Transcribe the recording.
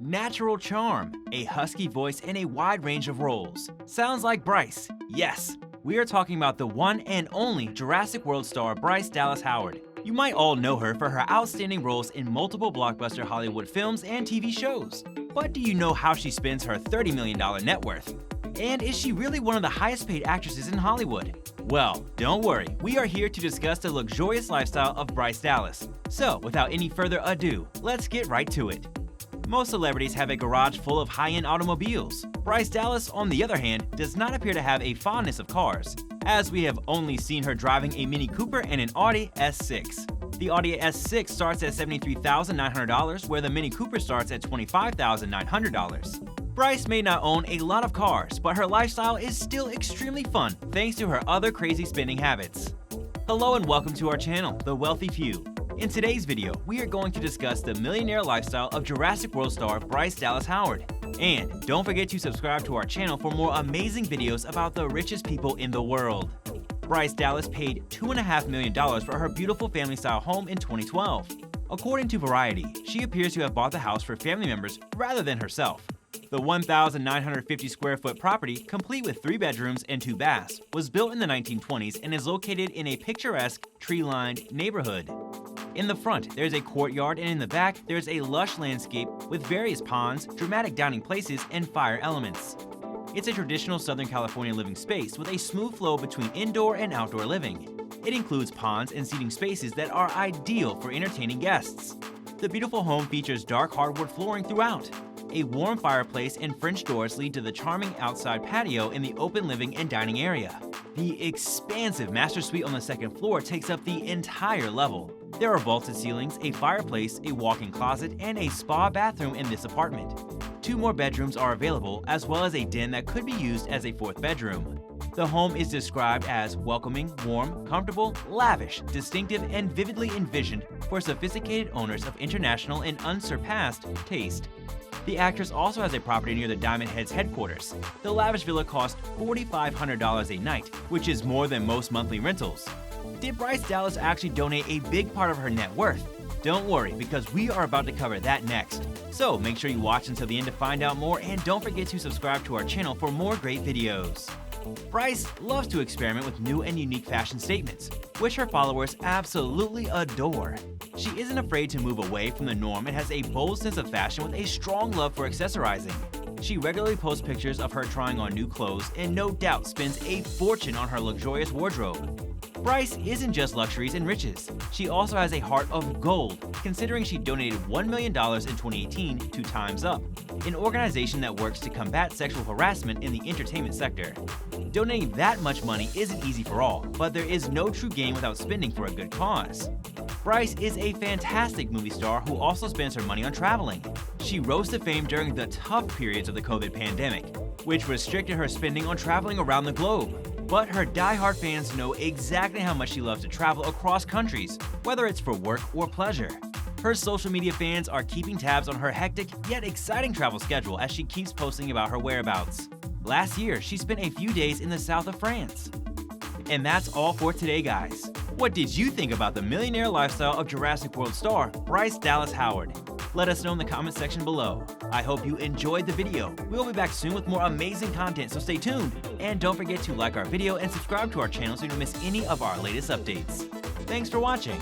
Natural charm, a husky voice, and a wide range of roles. Sounds like Bryce. Yes, we are talking about the one and only Jurassic World star Bryce Dallas Howard. You might all know her for her outstanding roles in multiple blockbuster Hollywood films and TV shows. But do you know how she spends her $30 million net worth? And is she really one of the highest paid actresses in Hollywood? Well, don't worry, we are here to discuss the luxurious lifestyle of Bryce Dallas. So, without any further ado, let's get right to it. Most celebrities have a garage full of high-end automobiles. Bryce Dallas, on the other hand, does not appear to have a fondness of cars, as we have only seen her driving a Mini Cooper and an Audi S6. The Audi S6 starts at $73,900, where the Mini Cooper starts at $25,900. Bryce may not own a lot of cars, but her lifestyle is still extremely fun thanks to her other crazy spending habits. Hello and welcome to our channel, The Wealthy Few. In today's video, we are going to discuss the millionaire lifestyle of Jurassic World star Bryce Dallas Howard. And don't forget to subscribe to our channel for more amazing videos about the richest people in the world. Bryce Dallas paid $2.5 million for her beautiful family-style home in 2012. According to Variety, she appears to have bought the house for family members rather than herself. The 1,950 square foot property, complete with 3 bedrooms and 2 baths, was built in the 1920s and is located in a picturesque, tree-lined neighborhood. In the front, there's a courtyard, and in the back, there's a lush landscape with various ponds, dramatic dining places, and fire elements. It's a traditional Southern California living space with a smooth flow between indoor and outdoor living. It includes ponds and seating spaces that are ideal for entertaining guests. The beautiful home features dark hardwood flooring throughout. A warm fireplace and French doors lead to the charming outside patio in the open living and dining area. The expansive master suite on the second floor takes up the entire level. There are vaulted ceilings, a fireplace, a walk-in closet, and a spa bathroom in this apartment. 2 more bedrooms are available, as well as a den that could be used as a 4th bedroom. The home is described as welcoming, warm, comfortable, lavish, distinctive, and vividly envisioned for sophisticated owners of international and unsurpassed taste. The actress also has a property near the Diamond Heads headquarters. The lavish villa cost $4,500 a night, which is more than most monthly rentals. Did Bryce Dallas actually donate a big part of her net worth? Don't worry, because we are about to cover that next. So make sure you watch until the end to find out more, and don't forget to subscribe to our channel for more great videos. Bryce loves to experiment with new and unique fashion statements, which her followers absolutely adore. She isn't afraid to move away from the norm and has a bold sense of fashion with a strong love for accessorizing. She regularly posts pictures of her trying on new clothes and no doubt spends a fortune on her luxurious wardrobe. Bryce isn't just luxuries and riches. She also has a heart of gold, considering she donated $1 million in 2018 to Time's Up, an organization that works to combat sexual harassment in the entertainment sector. Donating that much money isn't easy for all, but there is no true gain without spending for a good cause. Bryce is a fantastic movie star who also spends her money on traveling. She rose to fame during the tough periods of the COVID pandemic, which restricted her spending on traveling around the globe. But her die-hard fans know exactly how much she loves to travel across countries, whether it's for work or pleasure. Her social media fans are keeping tabs on her hectic yet exciting travel schedule as she keeps posting about her whereabouts. Last year, she spent a few days in the south of France. And that's all for today, guys. What did you think about the millionaire lifestyle of Jurassic World star Bryce Dallas Howard? Let us know in the comment section below. I hope you enjoyed the video. We'll be back soon with more amazing content, so stay tuned. And don't forget to like our video and subscribe to our channel so you don't miss any of our latest updates. Thanks for watching.